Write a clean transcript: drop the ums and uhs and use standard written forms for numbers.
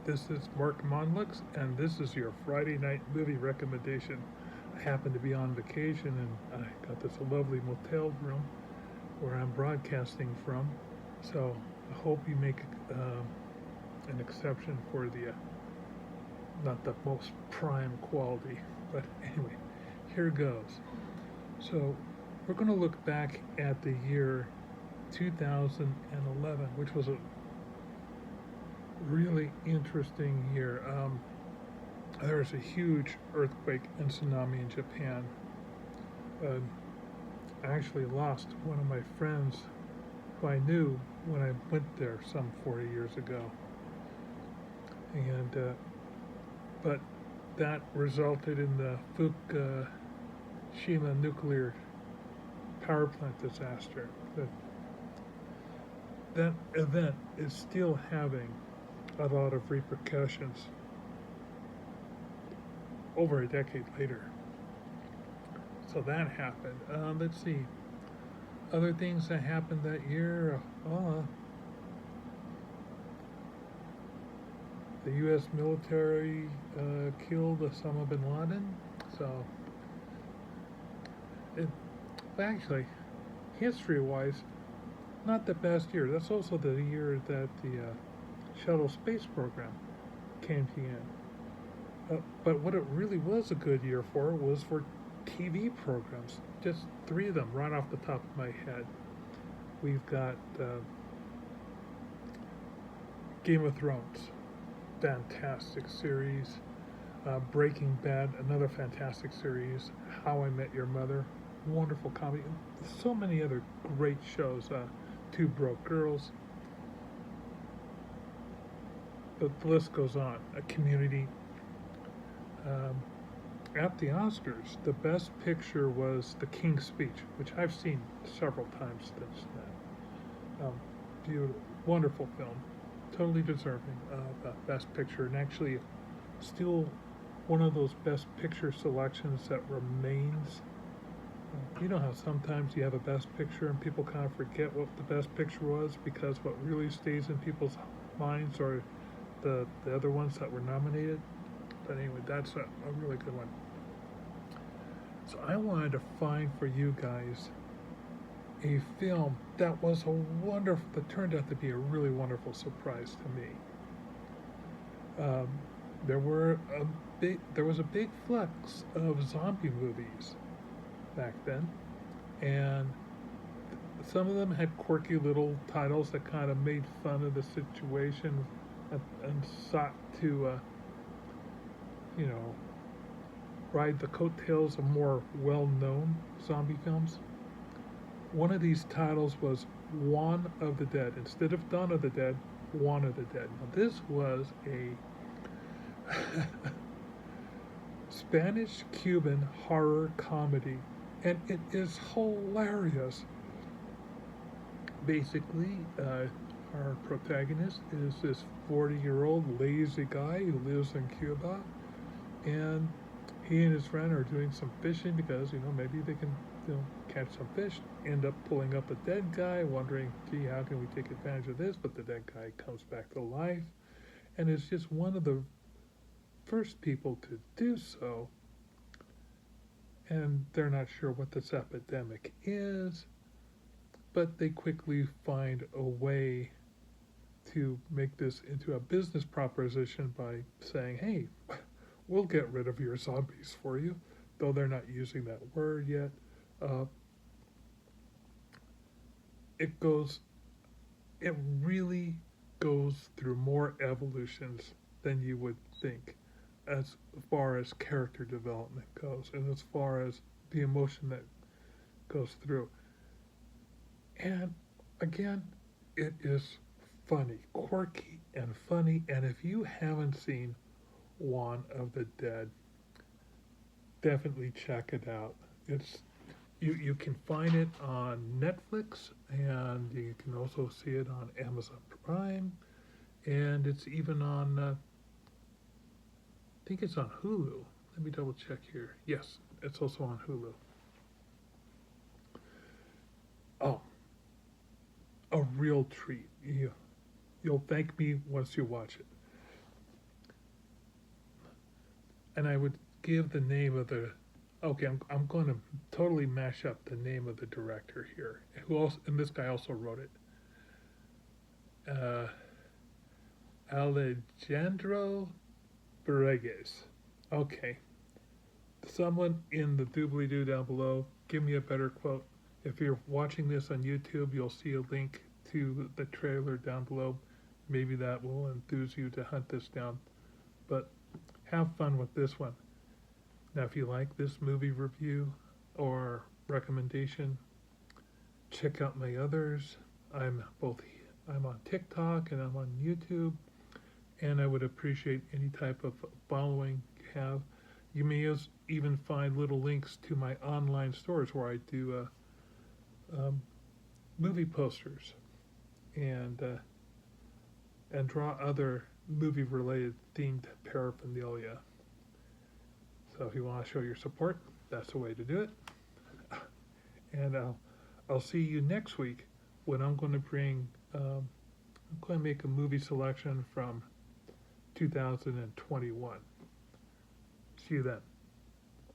This is Mark Monlux, and this is your Friday night movie recommendation. I happen to be on vacation, and I got this lovely motel room where I'm broadcasting from. So I hope you make an exception for the not the most prime quality, but anyway, here goes. So we're going to look back at the year 2011, which was a really interesting year. There was a huge earthquake and tsunami in Japan. Uh, I actually lost one of my friends who I knew when I went there some 40 years ago. And but that resulted in the Fukushima nuclear power plant disaster. That event is still having a lot of repercussions over a decade later. So that happened. Let's see. Other things that happened that year. The U.S. military killed Osama bin Laden. So, it, actually, history-wise, not the best year. That's also the year that the shuttle space program came to end. But what it really was a good year for was for TV programs. Just three of them right off the top of my head. We've got Game of Thrones, fantastic series. Breaking Bad, another fantastic series. How I Met Your Mother, wonderful comedy. So many other great shows. Two Broke Girls. The list goes on. A Community. At the Oscars, the best picture was The King's Speech, which I've seen several times since then. Beautiful, wonderful film, totally deserving of best picture, and actually still one of those best picture selections that remains. You know how sometimes you have a best picture and people kind of forget what the best picture was because what really stays in people's minds are the other ones that were nominated. But anyway, that's a really good one. So I wanted to find for you guys a film that was that turned out to be a really wonderful surprise to me. Um, there was a big flux of zombie movies back then, and some of them had quirky little titles that kind of made fun of the situation and sought to, you know, ride the coattails of more well-known zombie films. One of these titles was Juan of the Dead. Instead of Dawn of the Dead, Juan of the Dead. Now this was a Spanish-Cuban horror comedy, and it is hilarious. Basically, our protagonist is this 40-year-old lazy guy who lives in Cuba, and he and his friend are doing some fishing because, maybe they can, catch some fish, end up pulling up a dead guy, wondering, gee, how can we take advantage of this? But the dead guy comes back to life, and is just one of the first people to do so, and they're not sure what this epidemic is, but they quickly find a way to make this into a business proposition by saying, hey, we'll get rid of your zombies for you, though they're not using that word yet. Uh, it goes, it really goes through more evolutions than you would think as far as character development goes and as far as the emotion that goes through. And again, it is funny, quirky and funny, and if you haven't seen Juan of the Dead, definitely check it out. It's you can find it on Netflix, and you can also see it on Amazon Prime, and it's even on I think it's on Hulu. Let me double check here. Yes, it's also on Hulu. Oh, a real treat. You'll thank me once you watch it. and I would give the name of the. Okay, I'm going to totally mash up the name of the director here. Who also? And this guy also wrote it. Uh, Alejandro Bregues. Okay. Someone in the doobly doo down below, give me a better quote. If you're watching this on YouTube, you'll see a link to the trailer down below. Maybe that will enthuse you to hunt this down. But have fun with this one. Now, if you like this movie review or recommendation, check out my others. I'm both I'm on TikTok and I'm on YouTube, and I would appreciate any type of following you have. You may even find little links to my online stores where I do movie posters and draw other movie-related themed paraphernalia. So if you want to show your support, that's the way to do it. And I'll see you next week when I'm going to bring I'm going to make a movie selection from 2021. See you then.